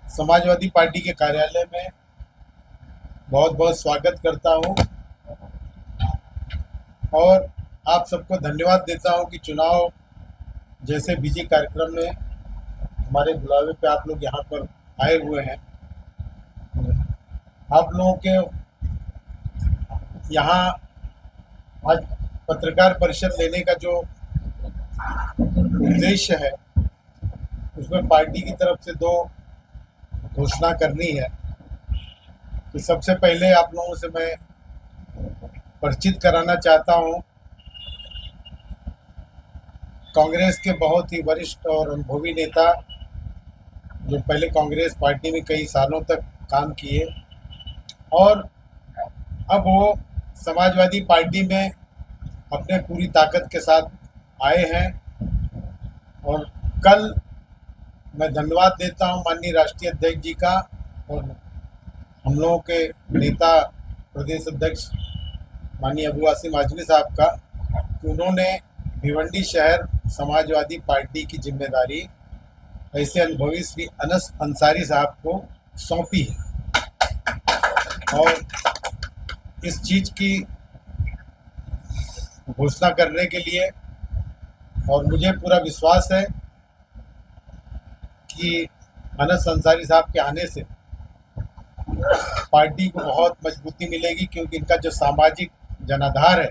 Samajwadi party के कार्यालय में बहुत बहुत स्वागत करता हूं और आप सबको धन्यवाद देता हूं कि चुनाव जैसे बिजी कार्यक्रम में हमारे बुलावे पे आप लोग यहां पर आए हुए हैं। आप लोगों के यहाँ आज पत्रकार परिषद लेने का जो उद्देश्य है उसमें पार्टी की तरफ से दो घोषणा करनी है। तो सबसे पहले आप लोगों से मैं परिचित कराना चाहता हूं कांग्रेस के बहुत ही वरिष्ठ और अनुभवी नेता जो पहले कांग्रेस पार्टी में कई सालों तक काम किए और अब वो समाजवादी पार्टी में अपने पूरी ताकत के साथ आए हैं। और कल मैं धन्यवाद देता हूं माननीय राष्ट्रीय अध्यक्ष जी का और हम लोगों के नेता प्रदेश अध्यक्ष माननीय अबू आसिम आजमी साहब का कि उन्होंने भिवंडी शहर समाजवादी पार्टी की जिम्मेदारी ऐसे अनुभवी श्री अनस अंसारी साहब को सौंपी है और इस चीज की घोषणा करने के लिए और मुझे पूरा विश्वास है कि अनस अंसारी साहब के आने से पार्टी को बहुत मजबूती मिलेगी, क्योंकि इनका जो सामाजिक जनाधार है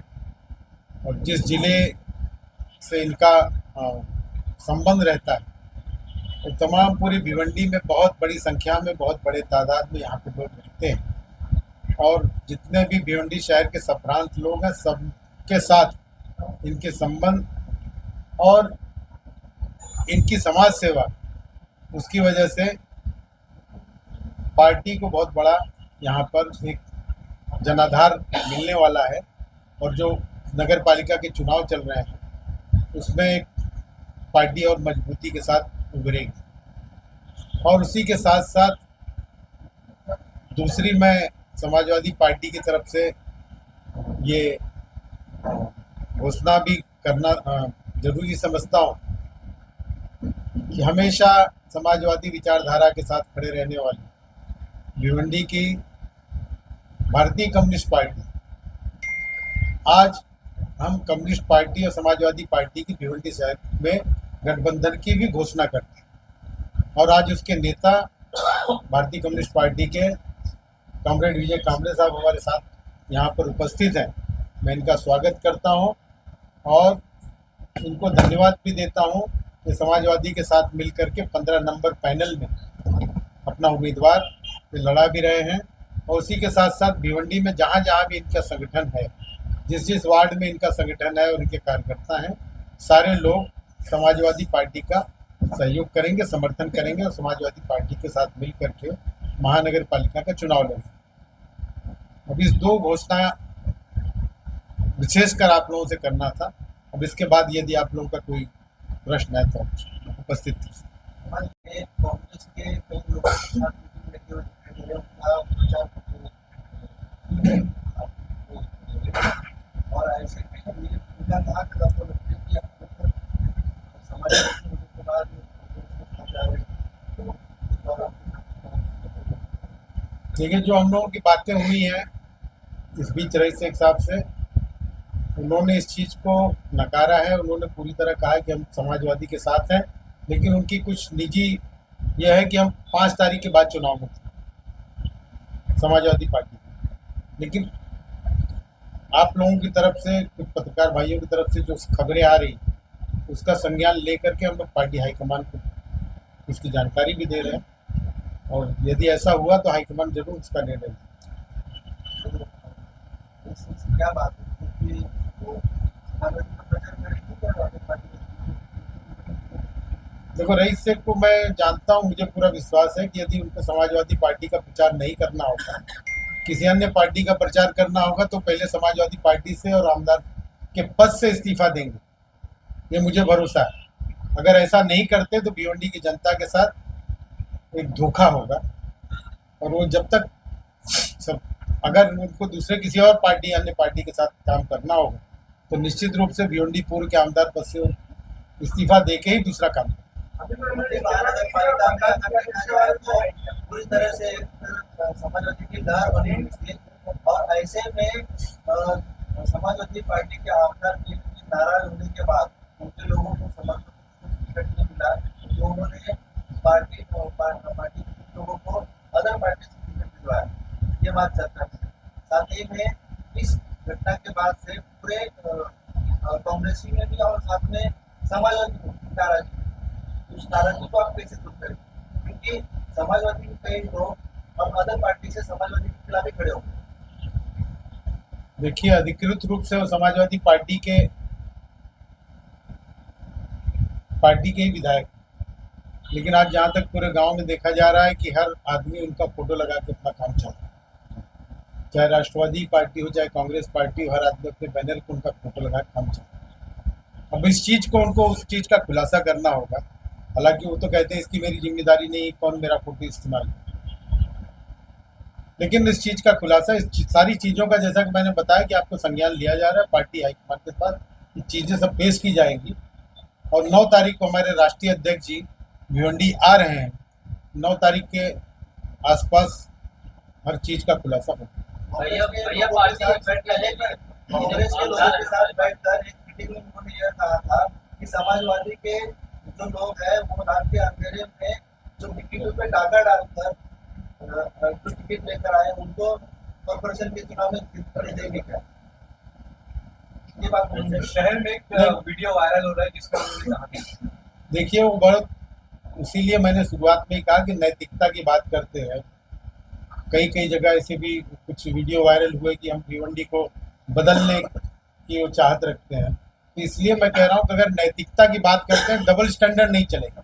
और जिस जिले से इनका संबंध रहता है तो तमाम पूरी भिवंडी में बहुत बड़ी संख्या में बहुत बड़े तादाद में यहाँ पे लोग रहते हैं और जितने भी भिवंडी शहर के संभ्रांत लोग हैं सबके साथ इनके संबंध और इनकी समाज सेवा, उसकी वजह से पार्टी को बहुत बड़ा यहाँ पर एक जनाधार मिलने वाला है। और जो नगर पालिका के चुनाव चल रहे हैं उसमें एक पार्टी और मजबूती के साथ उभरेगी। और उसी के साथ साथ दूसरी मैं समाजवादी पार्टी की तरफ से ये घोषणा भी करना जरूरी समझता हूँ कि हमेशा समाजवादी विचारधारा के साथ खड़े रहने वाली भिवंडी की भारतीय कम्युनिस्ट पार्टी, आज हम कम्युनिस्ट पार्टी और समाजवादी पार्टी की भिवंडी शहर में गठबंधन की भी घोषणा करते हैं। और आज उसके नेता भारतीय कम्युनिस्ट पार्टी के कॉमरेड विजय कामरे साहब हमारे साथ यहाँ पर उपस्थित हैं। मैं इनका स्वागत करता हूँ और इनको धन्यवाद भी देता हूँ कि समाजवादी के साथ मिलकर के 15 नंबर पैनल में अपना उम्मीदवार लड़ा भी रहे हैं। और उसी के साथ साथ भिवंडी में जहाँ जहाँ भी इनका संगठन है, जिस जिस वार्ड में इनका संगठन है और इनके कार्यकर्ता हैं, सारे लोग समाजवादी पार्टी का सहयोग करेंगे, समर्थन करेंगे और समाजवादी पार्टी के साथ मिल करके महानगर पालिका का चुनाव लड़ेंगे। अब इस दो घोषणा विशेषकर आप लोगों से करना था। अब इसके बाद यदि आप लोगों का कोई प्रश्न है तो उपस्थित कांग्रेस के कई लोगों के साथ मीटिंग लगे हुए उनका प्रचार करते हैं और ऐसे में ये उनका कहा कि आपको लगता है कि आपको समाज के बाद देखिए, जो हम लोगों की बातें हुई हैं इस बीच रईस शेख साहब से, उन्होंने इस चीज़ को नकारा है। उन्होंने पूरी तरह कहा है कि हम समाजवादी के साथ हैं, लेकिन उनकी कुछ निजी यह है कि हम 5 तारीख के बाद चुनाव में समाजवादी पार्टी। लेकिन आप लोगों की तरफ से, कुछ पत्रकार भाइयों की तरफ से जो खबरें आ रही उसका संज्ञान लेकर के हम लोग पार्टी हाईकमान को इसकी जानकारी भी दे रहे हैं और यदि ऐसा हुआ तो हाईकमान जरूर उसका निर्णय लेगी। क्या बात है? देखो, रईस शेख को मैं जानता हूँ, मुझे पूरा विश्वास है कि यदि उनको समाजवादी पार्टी का प्रचार नहीं करना होगा, किसी अन्य पार्टी का प्रचार करना होगा, तो पहले समाजवादी पार्टी से और आमदार के पद से इस्तीफा देंगे, ये मुझे भरोसा है। अगर ऐसा नहीं करते तो भिवंडी की जनता के साथ एक धोखा होगा और वो जब तक सब, अगर उनको दूसरे किसी और पार्टी अन्य पार्टी के साथ काम करना होगा तो निश्चित रूप से भिवंडी पूर्व के आमदार पद से इस्तीफा दे के ही दूसरा काम करें। महानगर पालिका में अगर देखा जाए तो पूरी तरह से समाजवादी की लहर बनी हुई थी और ऐसे में समाजवादी पार्टी के आमदार की नाराज होने के बाद उनके लोगों को समर्थन टिकट नहीं मिला तो उन्होंने पार्टी के लोगों को अदर पार्टी से टिकट दिलवाया। ये बात चर्चा है। साथ ही में इस घटना के बाद से पूरे कांग्रेसी में भी और साथ में समाजवादी नाराजगी, उस नाराजगी को आप कैसे दूर करें? क्योंकि समाजवादी के कई लोग और अदर पार्टी से समाजवादी के खिलाफ ही खड़े हो गए। देखिए, अधिकृत रूप से वो समाजवादी पार्टी के ही विधायक, लेकिन आज जहाँ तक पूरे गांव में देखा जा रहा है कि हर आदमी उनका फोटो लगा के अपना काम चल रहा है। चाहे राष्ट्रवादी पार्टी हो, चाहे कांग्रेस पार्टी हो, हर आदमी अपने बैनर को उनका फोटो लगा के काम चल रहा है। अब इस चीज को उनको उस चीज का खुलासा करना होगा। हालांकि वो तो कहते हैं इसकी मेरी जिम्मेदारी नहीं, कौन मेरा फोटो इस्तेमाल करे, लेकिन इस चीज का खुलासा, इस सारी चीजों का, जैसा कि मैंने बताया कि आपको संज्ञान लिया जा रहा है, पार्टी हाईकमान के पास ये चीजें सब पेश की जाएंगी और 9 तारीख को हमारे राष्ट्रीय अध्यक्ष जी भिवंडी आ रहे हैं। 9 तारीख के आसपास हर चीज का खुलासा होगा। कांग्रेस के लोगों के साथ बैठकर एक मीटिंग में उन्होंने यह कहा था कि समाजवादी के जो लोग हैं वो रात के अंधेरे में जो टिकटों पे डाका डालकर जो टिकट लेकर आए उनको कॉर्पोरेशन के चुनाव में जीतने देंगे क्या? ये बात शहर में एक वीडियो वायरल हो रहा है जिसका उन्होंने कहा था। देखिए, वो बहुत, इसीलिए मैंने शुरुआत में ही कहा कि नैतिकता की बात करते हैं। कई जगह ऐसे भी कुछ वीडियो वायरल हुए कि हम भिवंडी को बदलने की वो चाहत रखते हैं। तो इसलिए मैं कह रहा हूँ कि अगर नैतिकता की बात करते हैं, डबल स्टैंडर्ड नहीं चलेगा।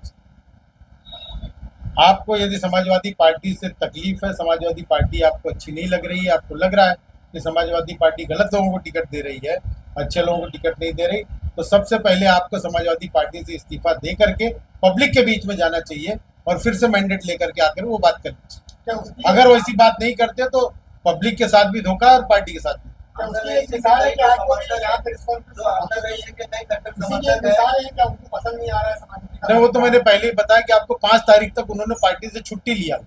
आपको यदि समाजवादी पार्टी से तकलीफ है, समाजवादी पार्टी आपको अच्छी नहीं लग रही है, आपको लग रहा है कि समाजवादी पार्टी गलत लोगों को टिकट दे रही है, अच्छे लोगों को टिकट नहीं दे रही, तो सबसे पहले आपको समाजवादी पार्टी से इस्तीफा दे करके पब्लिक के बीच में जाना चाहिए और फिर से मैंडेट लेकर के आकर वो बात करनी चाहिए। अगर वो ऐसी बात नहीं करते तो पब्लिक के साथ भी धोखा और पार्टी के साथ भी। नहीं, वो तो मैंने पहले ही बताया कि आपको 5 तारीख तक उन्होंने पार्टी से छुट्टी लिया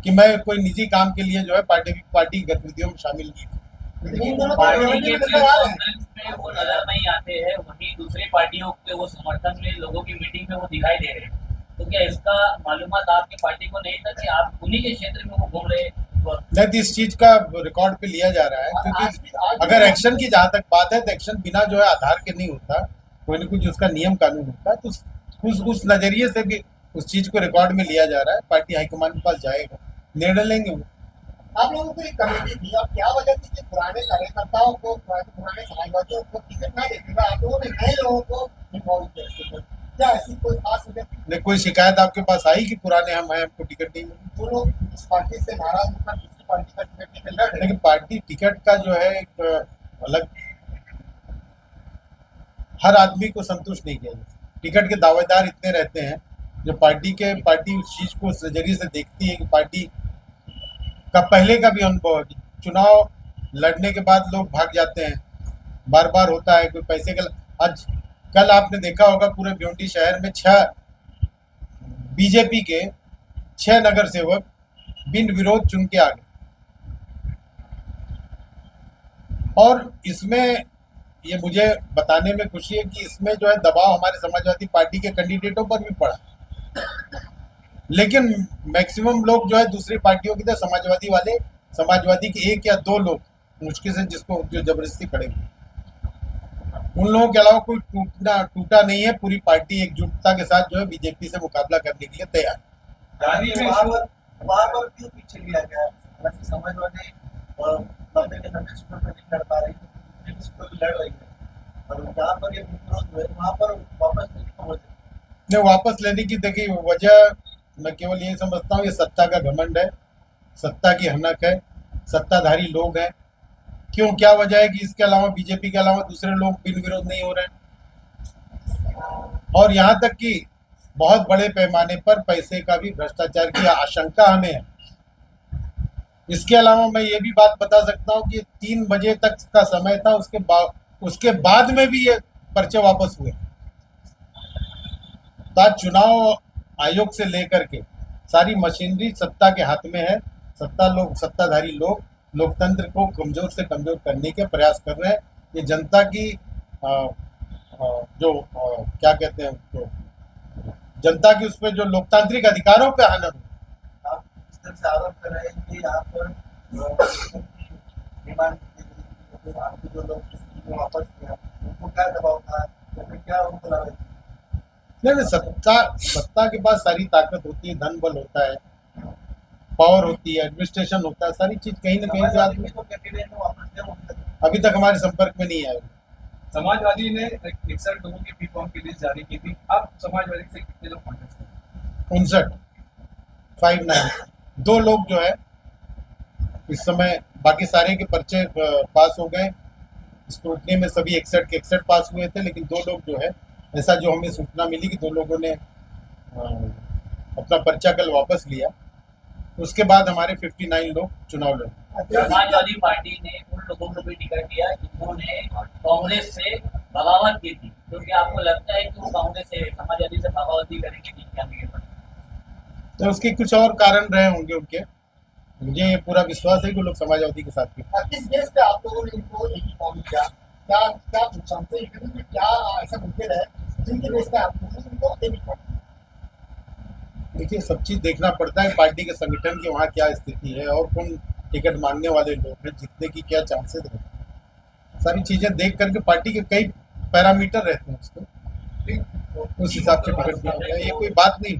कि मैं कोई निजी काम के लिए जो है पार्टी गतिविधियों में शामिल नहीं। पार्टी के कॉन्फ्रेंस में वो नजर नहीं आते हैं, वहीं दूसरी पार्टियों के वो समर्थन में लोगों की मीटिंग में वो दिखाई दे रहे हैं। तो क्या इसका मालूमात आपकी पार्टी को नहीं था कि आप उन्हीं के क्षेत्र में वो घूम रहे? नहीं, इस चीज का रिकॉर्ड पे लिया जा रहा है, क्योंकि अगर एक्शन की जहाँ तक बात है तो एक्शन बिना जो है आधार के नहीं होता, कोई न कुछ उसका नियम कानून होता है। तो उस नजरिए से भी उस चीज को रिकॉर्ड में लिया जा रहा है। पार्टी हाईकमान के पास जाएगा, निर्णय लेंगे वो। आप लोगों को एक कमेटी दी और क्या वजह थी कि पुराने कार्यकर्ताओं को, पुराने समाजवादियों को टिकट ना देगा, आप लोगों ने नए लोगों को इन्वॉल्व किया? क्या ऐसी कोई खास वजह थी? नहीं, कोई शिकायत आपके पास आई कि पुराने हम हैं, हमको टिकट नहीं मिली? जो लोग इस पार्टी से नाराज होकर दूसरी पार्टी का टिकट नहीं मिल रहा है, लेकिन पार्टी टिकट का जो है एक अलग, हर आदमी को संतुष्ट नहीं किया जाता। टिकट के दावेदार इतने रहते हैं जो पार्टी उस चीज को उस नजरिए से देखती है कि पार्टी का पहले का भी अनुभव है कि चुनाव लड़ने के बाद लोग भाग जाते हैं, बार बार होता है कोई पैसे का। आज कल आपने देखा होगा पूरे भिवंडी शहर में 6 बीजेपी के 6 नगर सेवक बिन विरोध चुन के आ गए। और इसमें ये मुझे बताने में खुशी है कि इसमें जो है दबाव हमारे समाजवादी पार्टी के कैंडिडेटों पर भी पड़ा, लेकिन मैक्सिमम लोग जो है दूसरी पार्टियों की तरह समाजवादी के 1 या 2 लोग मुश्किल से जिसको जो जबरदस्ती खड़े हुए, उन लोगों के अलावा कोई टूटा नहीं है। पूरी पार्टी एकजुटता के साथ जो है बीजेपी से मुकाबला करने के लिए तैयार। वहाँ पर क्यों पीछे लिया गया? समाजवादी लड़ने के नब्बे सीटों पर नहीं लड़ पा रही, लड़ रही है, और जहाँ पर ये विरोध हुए वहाँ पर वापस लेने की वजह नहीं, वापस लेने की देखिए वजह मैं केवल यही समझता हूँ, ये सत्ता का घमंड है, सत्ता की हनक है, सत्ताधारी लोग हैं। क्यों, क्या वजह है कि इसके अलावा बीजेपी के अलावा दूसरे लोग बिन विरोध नहीं हो रहे हैं? और यहाँ तक कि बहुत बड़े पैमाने पर पैसे का भी भ्रष्टाचार की आशंका हमें है। इसके अलावा मैं ये भी बात बता सकता हूँ कि 3 बजे तक का समय था, उसके बाद में भी ये पर्चे वापस हुए। तो आज चुनाव आयोग से लेकर के सारी मशीनरी सत्ता के हाथ में है। सत्ताधारी लोग लोकतंत्र को कमजोर से कमजोर करने के प्रयास कर रहे हैं। ये जनता की क्या कहते हैं उसको, जनता की उस पर जो लोकतांत्रिक अधिकारों पे हनन हो। आप इस तरह से आरोप कर रहे हैं कि यहाँ पर डिमांड आपके जो लोग वापस किया उनको क्या दबाव था, क्या उनको लगा? नहीं, सत्ता के पास सारी ताकत होती है, धन बल होता है, पावर होती है, एडमिनिस्ट्रेशन होता है, सारी चीज कहीं ना कहीं से आदमी अभी तक हमारे संपर्क में नहीं आए। समाजवादी ने 61 लोगों की फॉर्म की लिस्ट जारी की थी। अब समाजवादी से कितने लोग कांटेस्ट कर? 59 दो लोग जो है इस समय, बाकी सारे के पर्चे पास हो गए। स्क्रूटनी में सभी 61 के 61 पास हुए थे, लेकिन दो लोग जो है, ऐसा जो हमें सूचना मिली कि दो लोगों ने अपना पर्चा कल वापस लिया। उसके बाद हमारे 59 लोग चुनाव लड़े। समाजवादी पार्टी ने उन लोगों को भी टिकट दिया जिन्होंने कांग्रेस से बगावत की थी, क्योंकि आपको लगता है कि वो कांग्रेस से समाजवादी से बगावती करेंगे नहीं? तो उसके कुछ और कारण रहे होंगे उनके। मुझे ये पूरा विश्वास है कि लोग समाजवादी के साथ थे। किस बेस पे आप लोगों ने इनको इन्फॉर्म किया? क्या क्या पूछा क्या ऐसा मुद्दे रहे जिनके बेस पे आप लोगों ने इनको इन्फॉर्म? देखिए, सब चीज देखना पड़ता है, पार्टी के संगठन की वहाँ क्या स्थिति है और कौन टिकट मांगने वाले लोग हैं, जीतने की क्या चांसेस है, सारी चीजें देख करके पार्टी के कई पैरामीटर रहते हैं, उसको उस हिसाब से टिकट दिया होता है। ये कोई बात नहीं।